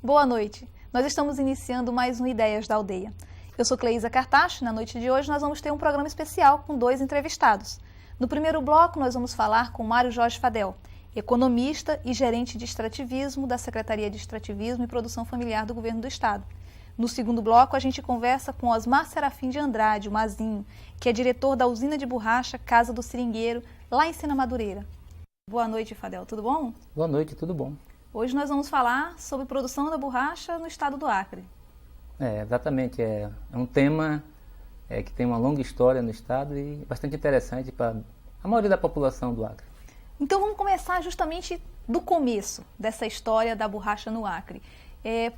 Boa noite. Nós estamos iniciando mais um Ideias da Aldeia. Eu sou Cleísa Cartacho e na noite de hoje nós vamos ter um programa especial com 2 entrevistados. No primeiro bloco nós vamos falar com Mário Jorge Fadel, economista e gerente de extrativismo da Secretaria de Extrativismo e Produção Familiar do Governo do Estado. No segundo bloco a gente conversa com Osmar Serafim de Andrade, o Mazinho, que é diretor da usina de borracha Casa do Seringueiro, lá em Sena Madureira. Boa noite, Fadel, tudo bom? Boa noite, tudo bom. Hoje nós vamos falar sobre produção da borracha no estado do Acre. Exatamente. É um tema que tem uma longa história no estado e bastante interessante para a maioria da população do Acre. Então vamos começar justamente do começo dessa história da borracha no Acre.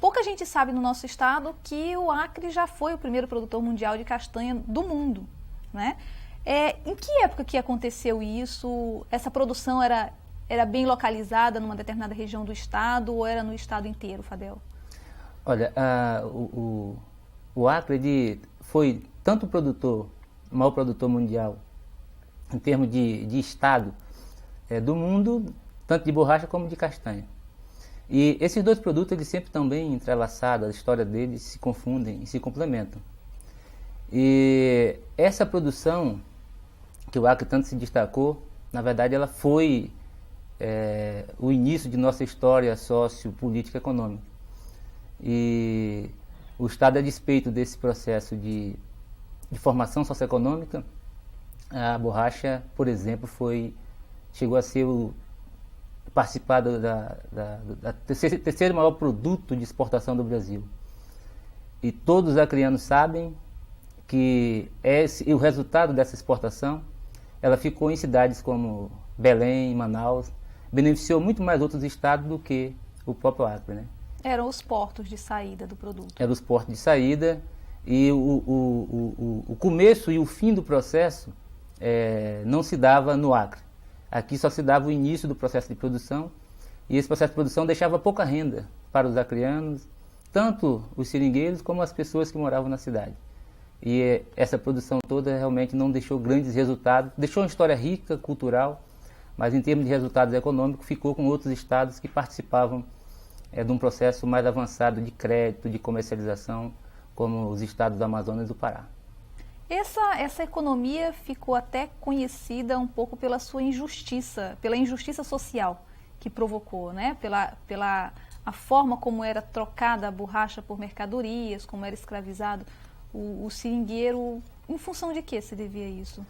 Pouca gente sabe no nosso estado que o Acre já foi o primeiro produtor mundial de castanha do mundo, né? Em que época que aconteceu isso? Essa produção era bem localizada numa determinada região do estado ou era no estado inteiro, Fadel? Olha, o Acre foi tanto o maior produtor mundial em termos de estado do mundo, tanto de borracha como de castanha. E esses dois produtos eles sempre estão bem entrelaçados, a história deles se confundem e se complementam. E essa produção que o Acre tanto se destacou, na verdade ela foi o início de nossa história sociopolítica e econômica. E o Estado, a despeito desse processo de formação socioeconômica, a borracha, por exemplo, chegou a ser participar da terceiro maior produto de exportação do Brasil. E todos os acreanos sabem que o resultado dessa exportação, ela ficou em cidades como Belém, Manaus, beneficiou muito mais outros estados do que o próprio Acre, né? Eram os portos de saída do produto. Eram os portos de saída e o começo e o fim do processo não se dava no Acre. Aqui só se dava o início do processo de produção e esse processo de produção deixava pouca renda para os acreanos, tanto os seringueiros como as pessoas que moravam na cidade. E essa produção toda realmente não deixou grandes resultados, deixou uma história rica, cultural, mas em termos de resultados econômicos ficou com outros estados que participavam de um processo mais avançado de crédito, de comercialização, como os estados do Amazonas e do Pará. Essa economia ficou até conhecida um pouco pela sua injustiça, pela injustiça social que provocou, né? Pela a forma como era trocada a borracha por mercadorias, como era escravizado o seringueiro. Em função de que se devia isso?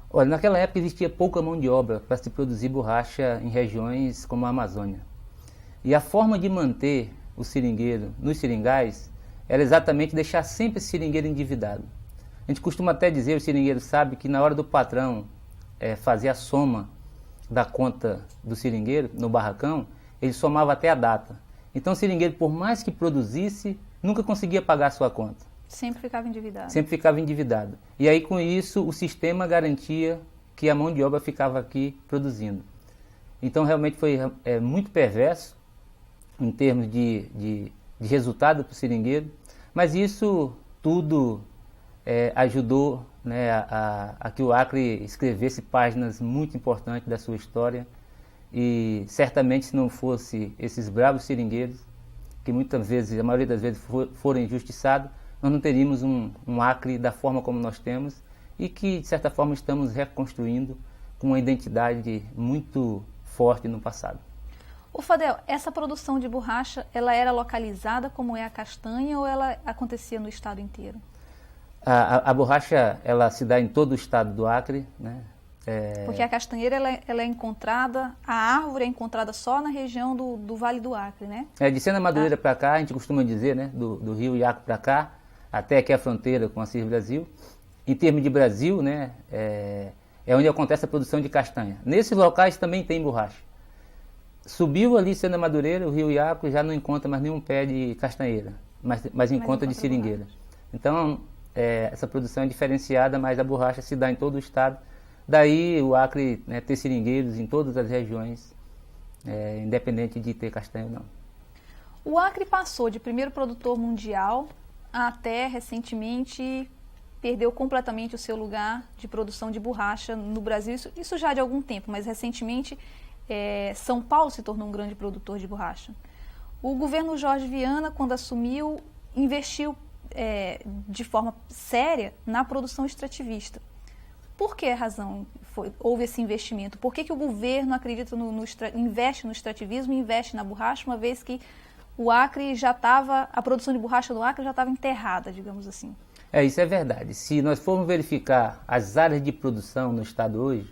Olha, naquela época existia pouca mão de obra para se produzir borracha em regiões como a Amazônia. E a forma de manter o seringueiro nos seringais era exatamente deixar sempre esse seringueiro endividado. A gente costuma até dizer, o seringueiro sabe que na hora do patrão fazer a soma da conta do seringueiro no barracão, ele somava até a data. Então o seringueiro, por mais que produzisse, nunca conseguia pagar a sua conta. Sempre ficava endividado. Sempre ficava endividado. E aí com isso o sistema garantia que a mão de obra ficava aqui produzindo. Então realmente foi muito perverso em termos de resultado para o seringueiro, mas isso tudo ajudou, né, a que o Acre escrevesse páginas muito importantes da sua história e certamente se não fosse esses bravos seringueiros, que muitas vezes, a maioria das vezes foram injustiçados, nós não teríamos um Acre da forma como nós temos e que de certa forma estamos reconstruindo com uma identidade muito forte no passado. O Fadel, essa produção de borracha, ela era localizada como é a castanha ou ela acontecia no estado inteiro? A borracha, ela se dá em todo o estado do Acre, né? Porque a castanheira, ela é encontrada, a árvore é encontrada só na região do Vale do Acre, né? De Sena Madureira para cá, a gente costuma dizer, né? Do Rio Iaco para cá, até aqui a fronteira com a CIR Brasil. Em termos de Brasil, né? É onde acontece a produção de castanha. Nesses locais também tem borracha. Subiu ali Sena Madureira, o Rio Iaco, já não encontra mais nenhum pé de castanheira, mas encontra de seringueira. Então, essa produção é diferenciada, mas a borracha se dá em todo o estado. Daí o Acre, né, ter seringueiros em todas as regiões, independente de ter castanha ou não. O Acre passou de primeiro produtor mundial até recentemente perdeu completamente o seu lugar de produção de borracha no Brasil. Isso já de algum tempo, mas recentemente São Paulo se tornou um grande produtor de borracha. O governo Jorge Viana, quando assumiu, investiu de forma séria na produção extrativista. Por que razão houve esse investimento? Por que o governo acredita investe no extrativismo e investe na borracha, uma vez que o Acre a produção de borracha do Acre já estava enterrada, digamos assim? Isso é verdade. Se nós formos verificar as áreas de produção no estado hoje,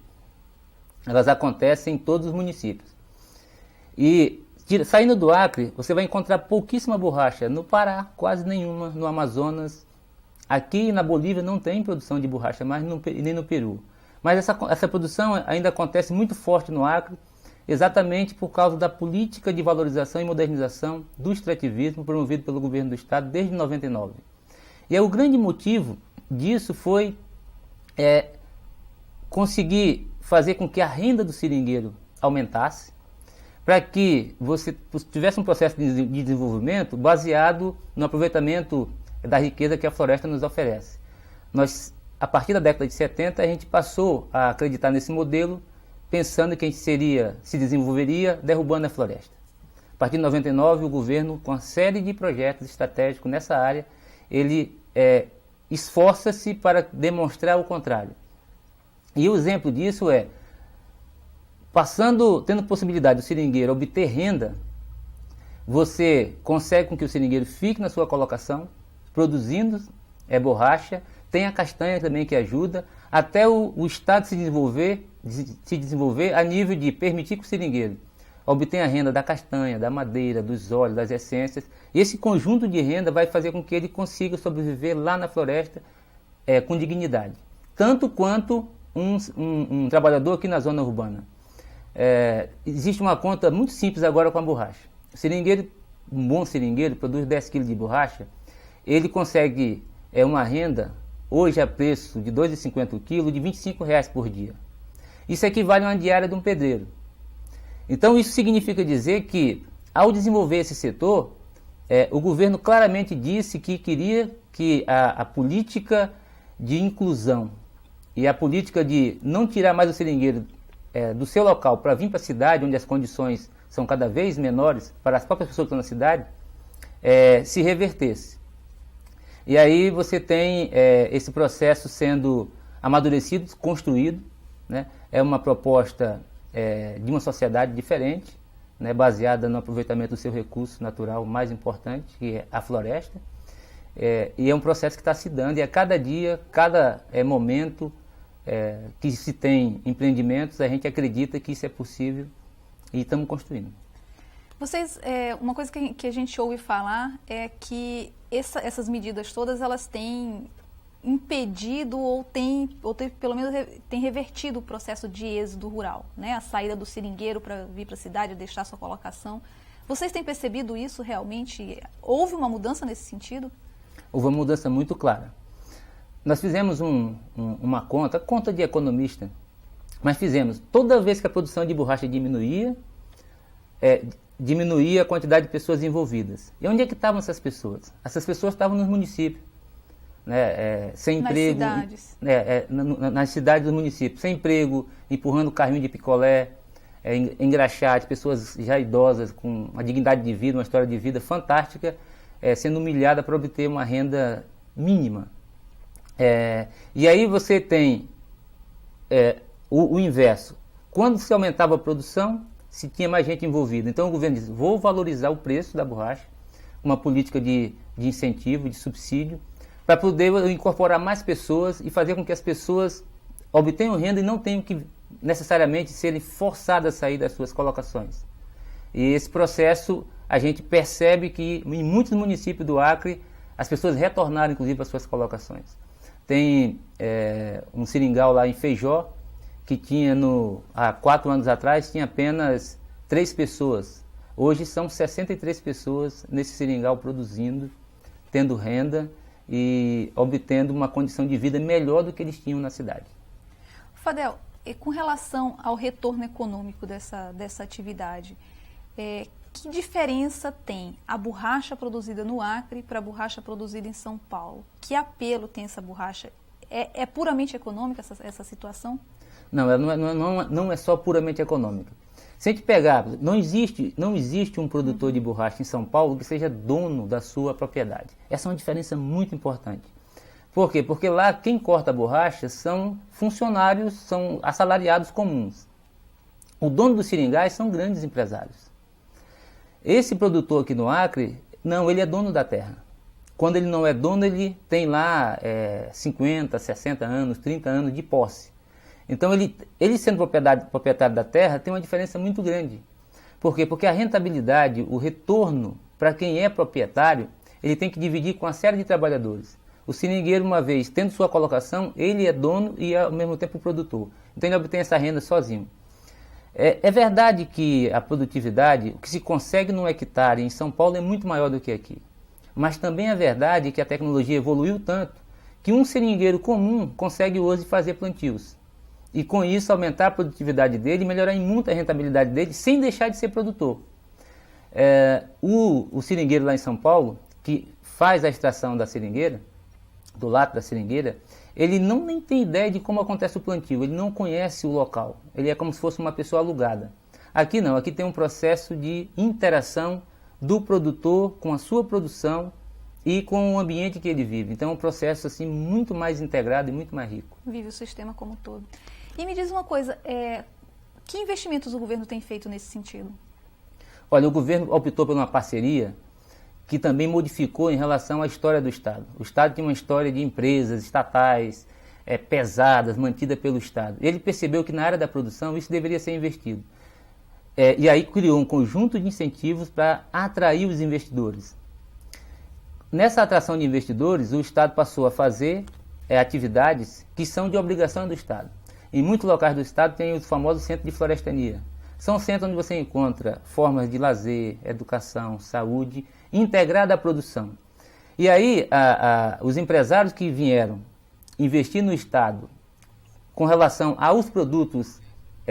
elas acontecem em todos os municípios. E saindo do Acre, você vai encontrar pouquíssima borracha no Pará, quase nenhuma, no Amazonas. Aqui na Bolívia não tem produção de borracha mais, nem no Peru. Mas essa produção ainda acontece muito forte no Acre, exatamente por causa da política de valorização e modernização do extrativismo promovido pelo governo do estado desde 99. E o grande motivo disso foi conseguir fazer com que a renda do seringueiro aumentasse, para que você tivesse um processo de desenvolvimento baseado no aproveitamento da riqueza que a floresta nos oferece. A partir da década de 70, a gente passou a acreditar nesse modelo, pensando que a gente se desenvolveria derrubando a floresta. A partir de 99, o governo, com uma série de projetos estratégicos nessa área, ele esforça-se para demonstrar o contrário. E o exemplo disso tendo possibilidade do seringueiro obter renda, você consegue com que o seringueiro fique na sua colocação, produzindo borracha, tem a castanha também que ajuda, até o estado se desenvolver a nível de permitir que o seringueiro obtenha a renda da castanha, da madeira, dos óleos, das essências. E esse conjunto de renda vai fazer com que ele consiga sobreviver lá na floresta com dignidade. Tanto quanto um trabalhador aqui na zona urbana. Existe uma conta muito simples agora com a borracha. Um bom seringueiro produz 10 kg de borracha, ele consegue uma renda, hoje a preço de R$ 2,50 o quilo, de R$ 25,00 por dia. Isso equivale a uma diária de um pedreiro. Então isso significa dizer que, ao desenvolver esse setor, o governo claramente disse que queria que a política de inclusão e a política de não tirar mais o seringueiro do seu local para vir para a cidade, onde as condições são cada vez menores para as próprias pessoas que estão na cidade, se revertesse. E aí você tem esse processo sendo amadurecido, construído, né? É uma proposta de uma sociedade diferente, né? Baseada no aproveitamento do seu recurso natural mais importante, que é a floresta. E é um processo que está se dando, e a cada dia, cada momento que se tem empreendimentos, a gente acredita que isso é possível e estamos construindo. Uma coisa que a gente ouve falar é que essas medidas todas, elas têm impedido ou pelo menos tem revertido o processo de êxodo rural, né? A saída do seringueiro para vir para a cidade e deixar sua colocação. Vocês têm percebido isso realmente? Houve uma mudança nesse sentido? Houve uma mudança muito clara. Nós fizemos uma conta de economista, mas fizemos, toda vez que a produção de borracha diminuía a quantidade de pessoas envolvidas. E onde é que estavam essas pessoas? Essas pessoas estavam nos municípios, né, sem emprego. Cidades. Nas cidades dos municípios, sem emprego, empurrando carrinho de picolé, engraxate, pessoas já idosas, com uma dignidade de vida, uma história de vida fantástica, sendo humilhada para obter uma renda mínima. E aí você tem o inverso. Quando se aumentava a produção, se tinha mais gente envolvida. Então o governo diz, vou valorizar o preço da borracha, uma política de incentivo, de subsídio, para poder incorporar mais pessoas e fazer com que as pessoas obtenham renda e não tenham que necessariamente serem forçadas a sair das suas colocações. E esse processo, a gente percebe que em muitos municípios do Acre, as pessoas retornaram inclusive às suas colocações. Tem um seringal lá em Feijó, que tinha há 4 anos atrás, tinha apenas 3 pessoas. Hoje são 63 pessoas nesse seringal produzindo, tendo renda e obtendo uma condição de vida melhor do que eles tinham na cidade. Fadel, com relação ao retorno econômico dessa atividade, que diferença tem a borracha produzida no Acre para a borracha produzida em São Paulo? Que apelo tem essa borracha? É puramente econômica essa situação? Não, ela não é só puramente econômica. Se a gente pegar, não existe um produtor de borracha em São Paulo que seja dono da sua propriedade. Essa é uma diferença muito importante. Por quê? Porque lá quem corta a borracha são funcionários, são assalariados comuns. O dono dos seringais são grandes empresários. Esse produtor aqui no Acre, não, ele é dono da terra. Quando ele não é dono, ele tem lá 50, 60 anos, 30 anos de posse. Então, ele sendo proprietário da terra, tem uma diferença muito grande. Por quê? Porque a rentabilidade, o retorno para quem é proprietário, ele tem que dividir com uma série de trabalhadores. O seringueiro, uma vez tendo sua colocação, ele é dono e ao mesmo tempo produtor. Então, ele obtém essa renda sozinho. É verdade que a produtividade, o que se consegue num hectare em São Paulo é muito maior do que aqui. Mas também é verdade que a tecnologia evoluiu tanto que um seringueiro comum consegue hoje fazer plantios. E com isso aumentar a produtividade dele e melhorar em muito a rentabilidade dele sem deixar de ser produtor. O seringueiro lá em São Paulo, que faz a extração da seringueira, do lato da seringueira, ele nem tem ideia de como acontece o plantio, ele não conhece o local, ele é como se fosse uma pessoa alugada. Aqui não, aqui tem um processo de interação do produtor com a sua produção e com o ambiente que ele vive. Então é um processo assim, muito mais integrado e muito mais rico. Vive o sistema como um todo. E me diz uma coisa, que investimentos o governo tem feito nesse sentido? Olha, o governo optou por uma parceria que também modificou em relação à história do Estado. O Estado tem uma história de empresas estatais pesadas, mantidas pelo Estado. Ele percebeu que na área da produção isso deveria ser investido. E aí criou um conjunto de incentivos para atrair os investidores. Nessa atração de investidores, o Estado passou a fazer atividades que são de obrigação do Estado. Em muitos locais do Estado tem os famosos centros de florestania. São centros onde você encontra formas de lazer, educação, saúde, integrada à produção. E aí, os empresários que vieram investir no Estado com relação aos produtos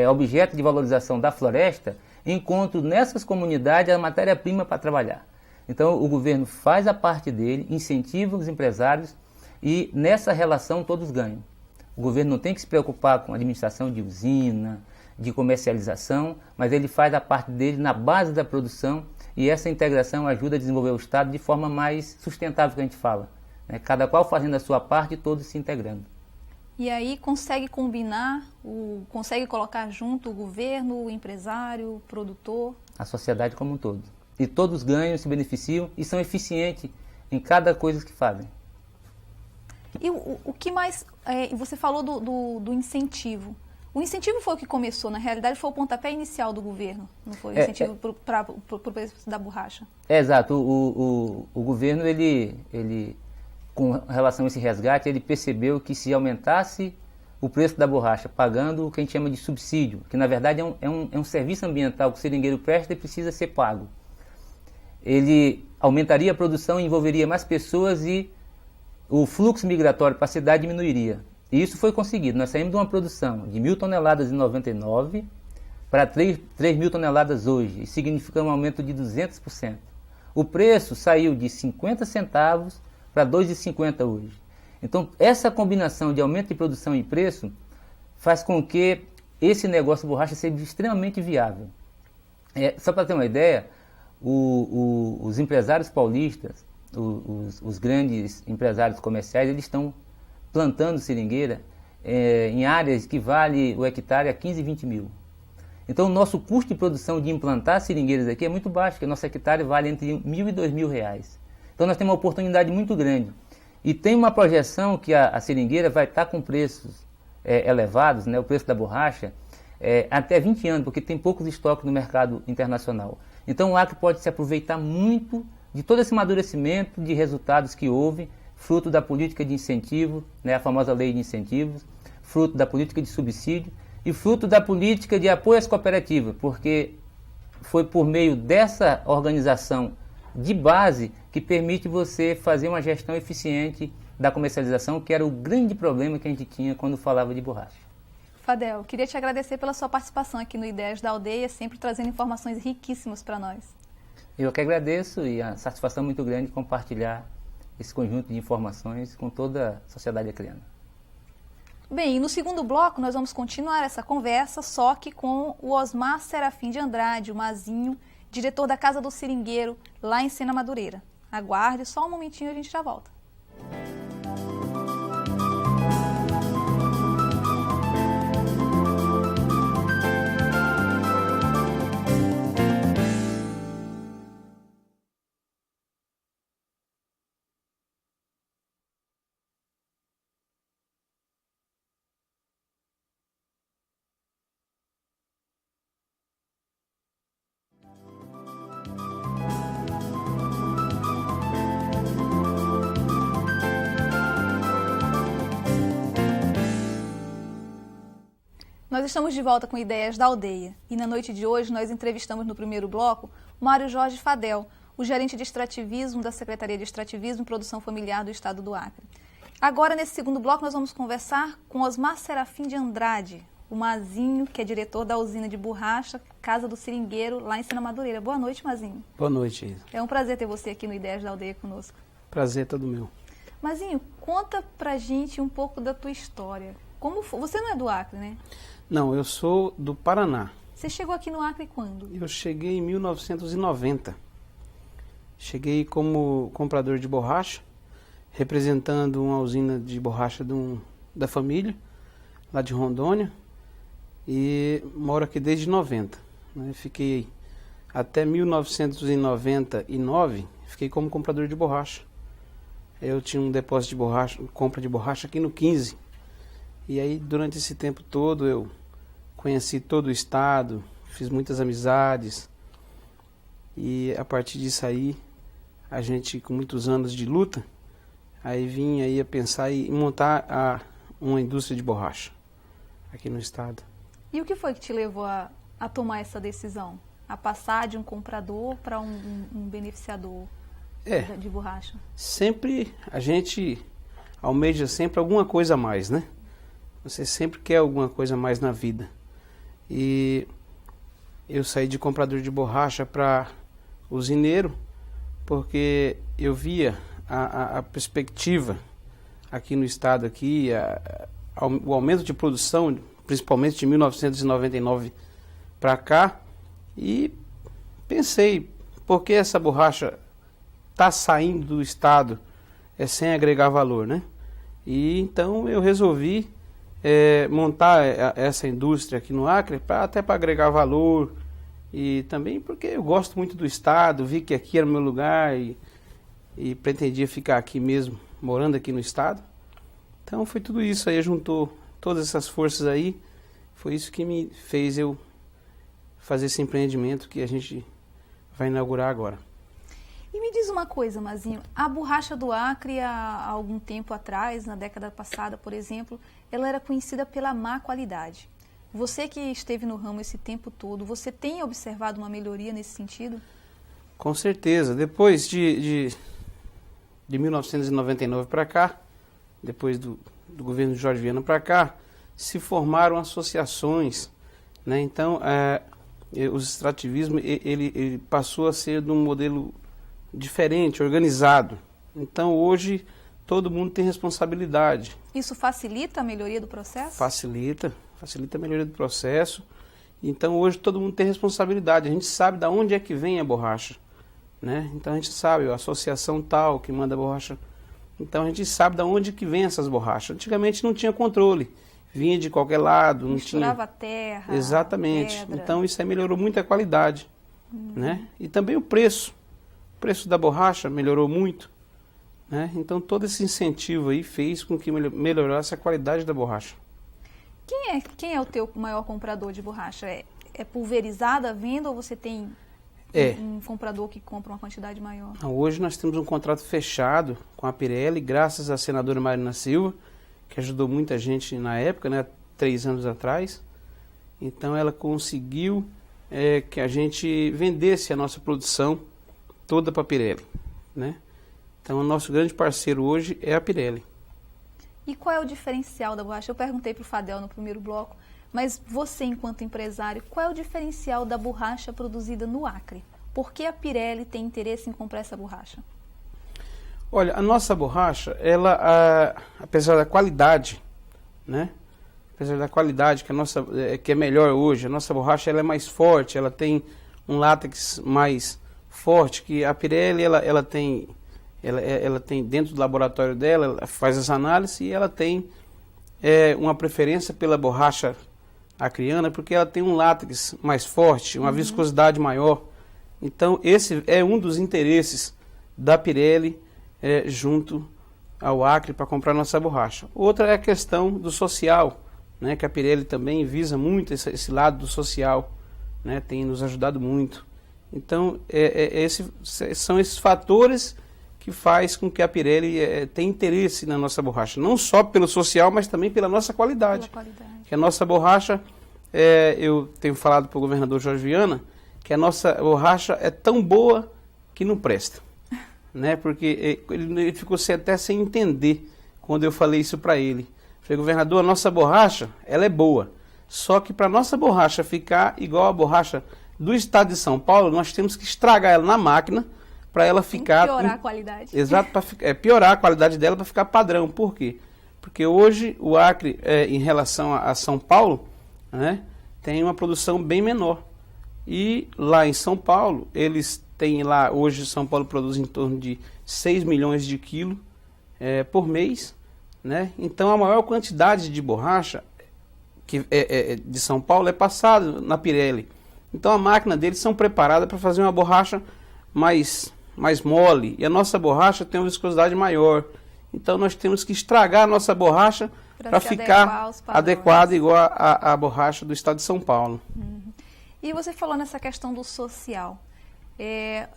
objeto de valorização da floresta, encontram nessas comunidades a matéria-prima para trabalhar. Então, o governo faz a parte dele, incentiva os empresários e nessa relação todos ganham. O governo não tem que se preocupar com a administração de usina, de comercialização, mas ele faz a parte dele na base da produção e essa integração ajuda a desenvolver o Estado de forma mais sustentável que a gente fala. Cada qual fazendo a sua parte e todos se integrando. E aí consegue combinar, consegue colocar junto o governo, o empresário, o produtor? A sociedade como um todo. E todos ganham, se beneficiam e são eficientes em cada coisa que fazem. E o que mais... você falou do incentivo. O incentivo foi o que começou, na realidade foi o pontapé inicial do governo, não foi o incentivo para o preço da borracha? Exato, o governo, ele, com relação a esse resgate, ele percebeu que se aumentasse o preço da borracha, pagando o que a gente chama de subsídio, que na verdade é um serviço ambiental que o seringueiro presta e precisa ser pago. Ele aumentaria a produção, envolveria mais pessoas e o fluxo migratório para a cidade diminuiria. E isso foi conseguido. Nós saímos de uma produção de 1.000 toneladas em 99 para 3.000 toneladas hoje. Isso significa um aumento de 200%. O preço saiu de 50 centavos para 2,50 hoje. Então, essa combinação de aumento de produção e preço faz com que esse negócio de borracha seja extremamente viável. Só para ter uma ideia, os empresários paulistas, os grandes empresários comerciais, eles estão plantando seringueira em áreas que vale o hectare a 15, 20 mil. Então o nosso custo de produção de implantar seringueiras aqui é muito baixo, porque o nosso hectare vale entre R$1.000 e R$2.000. Então nós temos uma oportunidade muito grande. E tem uma projeção que a seringueira vai estar com preços elevados, o preço da borracha, até 20 anos, porque tem poucos estoques no mercado internacional. Então o Acre pode se aproveitar muito de todo esse amadurecimento de resultados que houve, fruto da política de incentivo, a famosa lei de incentivos, fruto da política de subsídio e fruto da política de apoio às cooperativas, porque foi por meio dessa organização de base que permite você fazer uma gestão eficiente da comercialização, que era o grande problema que a gente tinha quando falava de borracha. Fadel, queria te agradecer pela sua participação aqui no Ideias da Aldeia, sempre trazendo informações riquíssimas para nós. Eu que agradeço e a satisfação é muito grande compartilhar esse conjunto de informações com toda a sociedade acreana. Bem, e no segundo bloco nós vamos continuar essa conversa, só que com o Osmar Serafim de Andrade, o Mazinho, diretor da Casa do Seringueiro, lá em Sena Madureira. Aguarde só um momentinho e a gente já volta. Nós estamos de volta com Ideias da Aldeia e na noite de hoje nós entrevistamos no primeiro bloco Mário Jorge Fadel, o gerente de extrativismo da Secretaria de Extrativismo e Produção Familiar do Estado do Acre. Agora, nesse segundo bloco, nós vamos conversar com Osmar Serafim de Andrade, o Mazinho, que é diretor da usina de borracha Casa do Seringueiro, lá em Sena Madureira. Boa noite, Mazinho. Boa noite, Isa. É um prazer ter você aqui no Ideias da Aldeia conosco. Prazer é todo meu. Mazinho, conta pra gente um pouco da tua história. Você não é do Acre, né? Não, eu sou do Paraná. Você chegou aqui no Acre quando? Eu cheguei em 1990. Cheguei como comprador de borracha, representando uma usina de borracha da família, lá de Rondônia, e moro aqui desde 90. Né? Fiquei até 1999, fiquei como comprador de borracha. Eu tinha um depósito de borracha, compra de borracha aqui no 15. E aí, durante esse tempo todo, eu conheci todo o estado, fiz muitas amizades. E a partir disso aí, a gente, com muitos anos de luta, aí vim aí a pensar em montar uma indústria de borracha aqui no estado. E o que foi que te levou a tomar essa decisão? A passar de um comprador para um beneficiador de borracha? Sempre a gente almeja sempre alguma coisa a mais, né? Você sempre quer alguma coisa a mais na vida. E eu saí de comprador de borracha para usineiro, porque eu via a perspectiva aqui no estado, o aumento de produção, principalmente de 1999 para cá, e pensei, por que essa borracha está saindo do estado sem agregar valor, né? E então eu resolvi montar essa indústria aqui no Acre, até para agregar valor, e também porque eu gosto muito do estado, vi que aqui era o meu lugar e pretendia ficar aqui mesmo, morando aqui no estado. Então foi tudo isso aí, juntou todas essas forças aí, foi isso que me fez eu fazer esse empreendimento que a gente vai inaugurar agora. E me diz uma coisa, Mazinho, a borracha do Acre, há algum tempo atrás, na década passada, por exemplo, ela era conhecida pela má qualidade. Você que esteve no ramo esse tempo todo, você tem observado uma melhoria nesse sentido? Com certeza. Depois de 1999 para cá, depois do governo de Jorge Viana para cá, se formaram associações, né? Então, o extrativismo ele passou a ser de um modelo diferente, organizado. Então, hoje, todo mundo tem responsabilidade. Isso facilita a melhoria do processo? Facilita a melhoria do processo. Então, hoje, todo mundo tem responsabilidade. A gente sabe de onde é que vem a borracha, né? Então, a gente sabe, a associação tal que manda a borracha. Então, a gente sabe de onde que vem essas borrachas. Antigamente, não tinha controle. Vinha de qualquer lado. Misturava terra, exatamente. pedra. Então, isso aí melhorou muito a qualidade, né? E também o preço. O preço da borracha melhorou muito, né? Então todo esse incentivo aí fez com que melhorasse a qualidade da borracha. Quem é o teu maior comprador de borracha? É pulverizada a venda ou você tem um comprador que compra uma quantidade maior? Hoje nós temos um contrato fechado com a Pirelli, graças à senadora Marina Silva, que ajudou muita gente na época, né, 3 anos atrás. Então ela conseguiu que a gente vendesse a nossa produção toda para a Pirelli, né? Então, o nosso grande parceiro hoje é a Pirelli. E qual é o diferencial da borracha? Eu perguntei para o Fadel no primeiro bloco, mas você, enquanto empresário, qual é o diferencial da borracha produzida no Acre? Por que a Pirelli tem interesse em comprar essa borracha? Olha, a nossa borracha, ela, apesar da qualidade, né? apesar da qualidade que é melhor hoje, a nossa borracha ela é mais forte, ela tem um látex mais forte, que a Pirelli ela tem dentro do laboratório dela, ela faz as análises e ela tem uma preferência pela borracha acriana, porque ela tem um látex mais forte, uma viscosidade maior. Então esse é um dos interesses da Pirelli junto ao Acre para comprar nossa borracha. Outra é a questão do social, né, que a Pirelli também visa muito esse lado do social, né, tem nos ajudado muito. Então são esses fatores que faz com que a Pirelli tenha interesse na nossa borracha, não só pelo social, mas também pela nossa qualidade. Que a nossa borracha, eu tenho falado para o governador Jorge Viana, que a nossa borracha é tão boa que não presta. Né? Porque ele ficou até sem entender quando eu falei isso para ele. Falei, governador, a nossa borracha, ela é boa. Só que para a nossa borracha ficar igual a borracha do estado de São Paulo, nós temos que estragar ela na máquina para ela ficar... Piorar a qualidade. Exato, para piorar a qualidade dela para ficar padrão. Por quê? Porque hoje o Acre, em relação a São Paulo, né, tem uma produção bem menor. E lá em São Paulo, eles têm lá, hoje São Paulo produz em torno de 6 milhões de quilos por mês, né? Então a maior quantidade de borracha de São Paulo é passada na Pirelli. Então a máquina deles são preparadas para fazer uma borracha mais mole, e a nossa borracha tem uma viscosidade maior. Então nós temos que estragar a nossa borracha para ficar adequada igual a borracha do estado de São Paulo. E você falou nessa questão do social.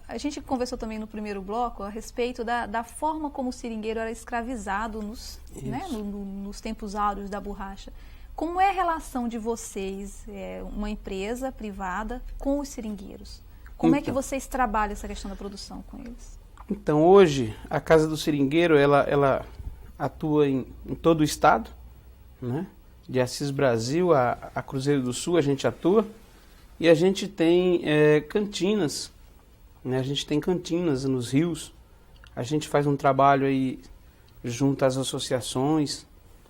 A gente conversou também no primeiro bloco a respeito da forma como o seringueiro era escravizado nos tempos áureos da borracha. Como é a relação de vocês, uma empresa privada, com os seringueiros? Como é que vocês trabalham essa questão da produção com eles? Então, hoje, a Casa do Seringueiro, ela atua em todo o estado, né? De Assis Brasil a Cruzeiro do Sul, a gente atua. E a gente tem cantinas, né? A gente tem cantinas nos rios. A gente faz um trabalho aí junto às associações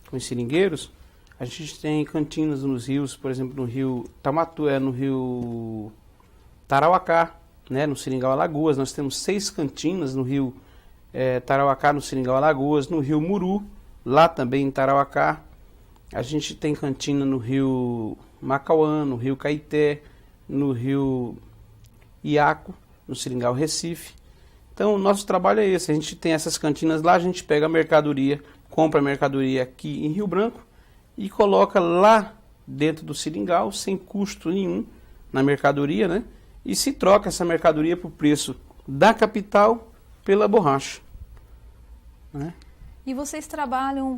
com os seringueiros. A gente tem cantinas nos rios, por exemplo, no rio Tamatu, no rio Tarauacá, né? No Seringal Alagoas. Nós temos 6 cantinas no rio Tarauacá, no Seringal Alagoas, no rio Muru, lá também em Tarauacá. A gente tem cantina no rio Macauã, no rio Caeté, no rio Iaco, no Seringal Recife. Então o nosso trabalho é esse, a gente tem essas cantinas lá, a gente pega a mercadoria, compra a mercadoria aqui em Rio Branco e coloca lá dentro do seringal, sem custo nenhum na mercadoria, né? E se troca essa mercadoria por preço da capital pela borracha, né? E vocês trabalham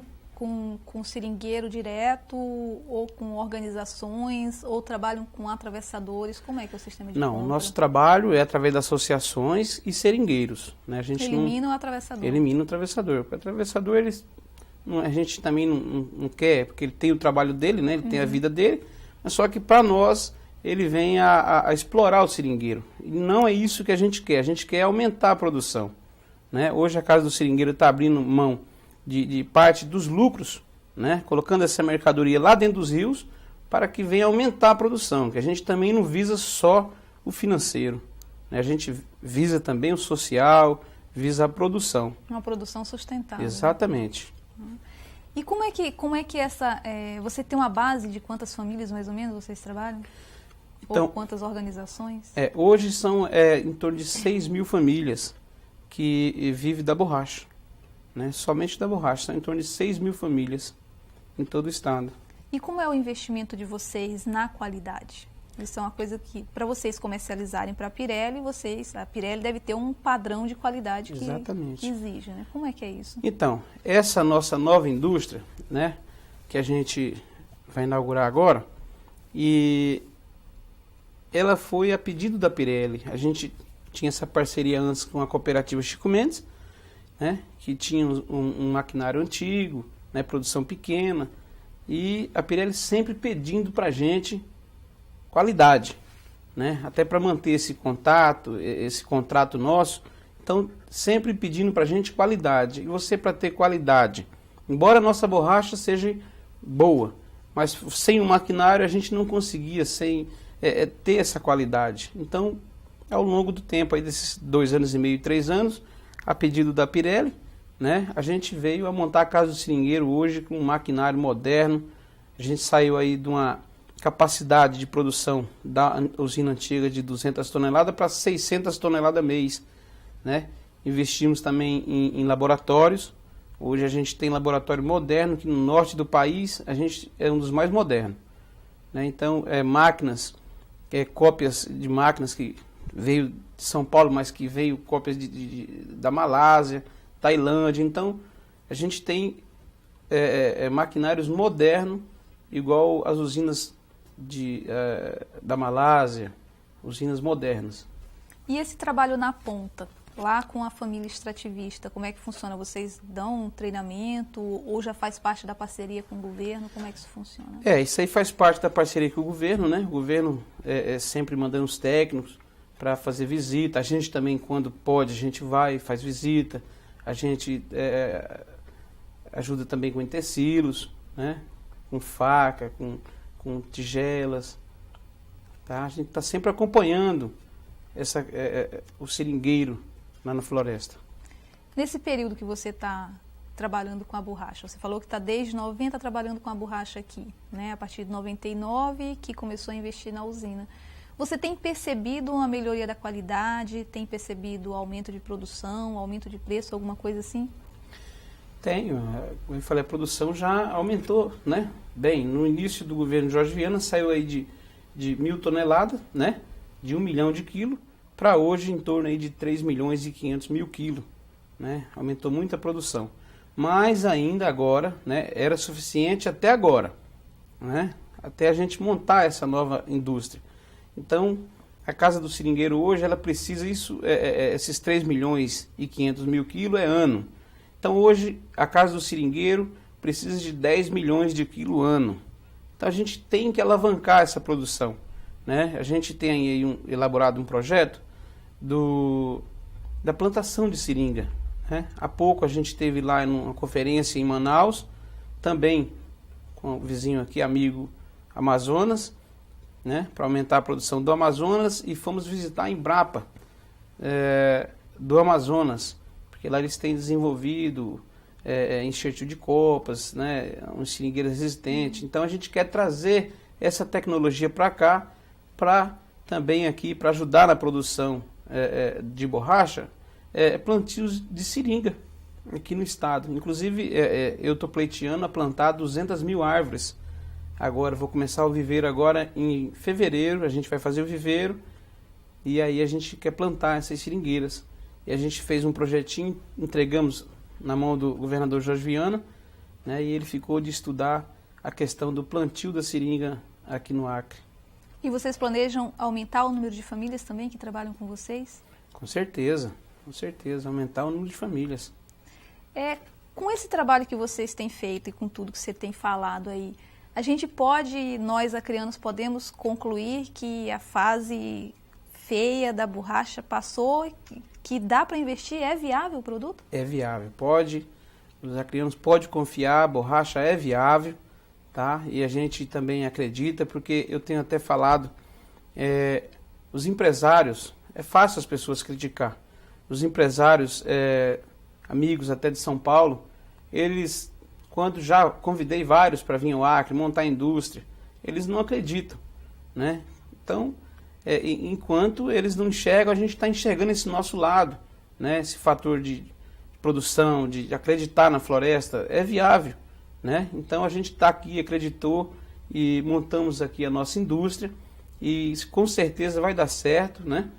com seringueiro direto, ou com organizações, ou trabalham com atravessadores? Como é que é o sistema de compra? Não, o nosso trabalho é através das associações e seringueiros, né? A gente elimina o atravessador. Elimina o atravessador. Porque o atravessador, a gente também não quer, porque ele tem o trabalho dele, né? Ele tem a vida dele, mas só que para nós ele vem a explorar o seringueiro. E não é isso que a gente quer aumentar a produção, né? Hoje a Casa do Seringueiro está abrindo mão de parte dos lucros, né, colocando essa mercadoria lá dentro dos rios para que venha aumentar a produção, que a gente também não visa só o financeiro, né, a gente visa também o social, visa a produção. Uma produção sustentável. Exatamente. E como é que essa... você tem uma base de quantas famílias mais ou menos vocês trabalham? Então, ou quantas organizações? Hoje são em torno de 6 mil famílias que vivem da borracha. Né, somente da borracha, são em torno de 6 mil famílias em todo o estado. E como é o investimento de vocês na qualidade? Isso é uma coisa que, para vocês comercializarem para a Pirelli, a Pirelli deve ter um padrão de qualidade que exige, né? Como é que é isso? Então, essa nossa nova indústria, né, que a gente vai inaugurar agora, e ela foi a pedido da Pirelli. A gente tinha essa parceria antes com a cooperativa Chico Mendes, né, que tinha um maquinário antigo, né, produção pequena, e a Pirelli sempre pedindo para a gente qualidade, né, até para manter esse contato, esse contrato nosso. Então, sempre pedindo para a gente qualidade. E você, para ter qualidade, embora a nossa borracha seja boa, mas sem o maquinário a gente não conseguia ter essa qualidade. Então, ao longo do tempo, aí desses 2 anos e meio, 3 anos, a pedido da Pirelli, né, a gente veio a montar a Casa do Seringueiro hoje com um maquinário moderno. A gente saiu aí de uma capacidade de produção da usina antiga de 200 toneladas para 600 toneladas mês, né? Investimos também em laboratórios. Hoje a gente tem laboratório moderno, que no norte do país a gente é um dos mais modernos, né? Então, máquinas, cópias de máquinas que veio de São Paulo, mas que veio cópias da Malásia, Tailândia. Então, a gente tem maquinários modernos, igual as usinas da Malásia, usinas modernas. E esse trabalho na ponta, lá com a família extrativista, como é que funciona? Vocês dão um treinamento ou já faz parte da parceria com o governo? Como é que isso funciona? Isso aí faz parte da parceria com o governo, né? O governo sempre mandando os técnicos para fazer visita. A gente também, quando pode, a gente vai e faz visita. A gente ajuda também com utensílios, né? Com faca, com tigelas. Tá? A gente está sempre acompanhando o seringueiro lá na floresta. Nesse período que você está trabalhando com a borracha, você falou que está desde 90 trabalhando com a borracha aqui, né? A partir de 99 que começou a investir na usina. Você tem percebido uma melhoria da qualidade? Tem percebido aumento de produção, aumento de preço, alguma coisa assim? Tenho. Como eu falei, a produção já aumentou, né? Bem, no início do governo Jorge Viana saiu aí de 1.000 toneladas, né? De 1 milhão de quilos, para hoje em torno aí de 3 milhões e 500 mil quilos, né? Aumentou muito a produção. Mas ainda agora, né? Era suficiente até agora, né? Até a gente montar essa nova indústria. Então, a Casa do Seringueiro hoje, ela precisa esses 3 milhões e 500 mil quilos ano. Então, hoje, a Casa do Seringueiro precisa de 10 milhões de quilos ano. Então, a gente tem que alavancar essa produção, né? A gente tem aí elaborado um projeto da plantação de seringa, né? Há pouco a gente teve lá numa conferência em Manaus, também com o vizinho aqui, amigo Amazonas, né, para aumentar a produção do Amazonas, e fomos visitar a Embrapa do Amazonas, porque lá eles têm desenvolvido enxerto de copas, né, um seringueiro resistente. Então a gente quer trazer essa tecnologia para cá, para também aqui, para ajudar na produção de borracha, plantios de seringa aqui no estado. Inclusive eu estou pleiteando a plantar 200 mil árvores. Agora, vou começar o viveiro agora em fevereiro, a gente vai fazer o viveiro e aí a gente quer plantar essas seringueiras. E a gente fez um projetinho, entregamos na mão do governador Jorge Viana, né, e ele ficou de estudar a questão do plantio da seringa aqui no Acre. E vocês planejam aumentar o número de famílias também que trabalham com vocês? Com certeza, aumentar o número de famílias. Com esse trabalho que vocês têm feito e com tudo que você tem falado aí, a gente nós acreanos, podemos concluir que a fase feia da borracha passou, que dá para investir, é viável o produto? É viável, os acreanos podem confiar, a borracha é viável, tá? E a gente também acredita, porque eu tenho até falado, os empresários, é fácil as pessoas criticar, os empresários, amigos até de São Paulo, eles, quando já convidei vários para vir ao Acre, montar a indústria, eles não acreditam, né? Então, enquanto eles não enxergam, a gente está enxergando esse nosso lado, né? Esse fator de produção, de acreditar na floresta, é viável, né? Então, a gente está aqui, acreditou e montamos aqui a nossa indústria e com certeza vai dar certo, né?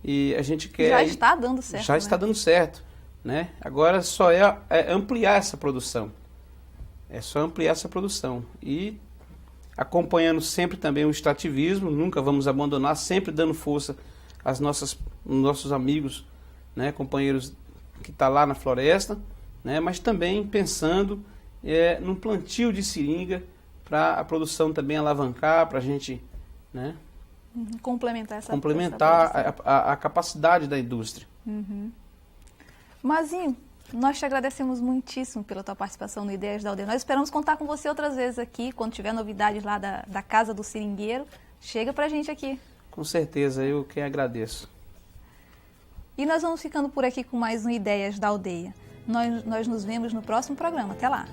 E a gente quer... Já está dando certo, Já está dando certo, né? Agora só é ampliar essa produção. É só ampliar essa produção. E acompanhando sempre também o extrativismo, nunca vamos abandonar, sempre dando força aos nossos amigos, né, companheiros que estão lá na floresta, né, mas também pensando num plantio de seringa para a produção também alavancar, para a gente, né, complementar a capacidade da indústria. Uhum. Mazinho, Nós te agradecemos muitíssimo pela tua participação no Ideias da Aldeia. Nós esperamos contar com você outras vezes aqui, quando tiver novidades lá da Casa do Seringueiro. Chega pra gente aqui. Com certeza, eu que agradeço. E nós vamos ficando por aqui com mais um Ideias da Aldeia. Nós nos vemos no próximo programa. Até lá!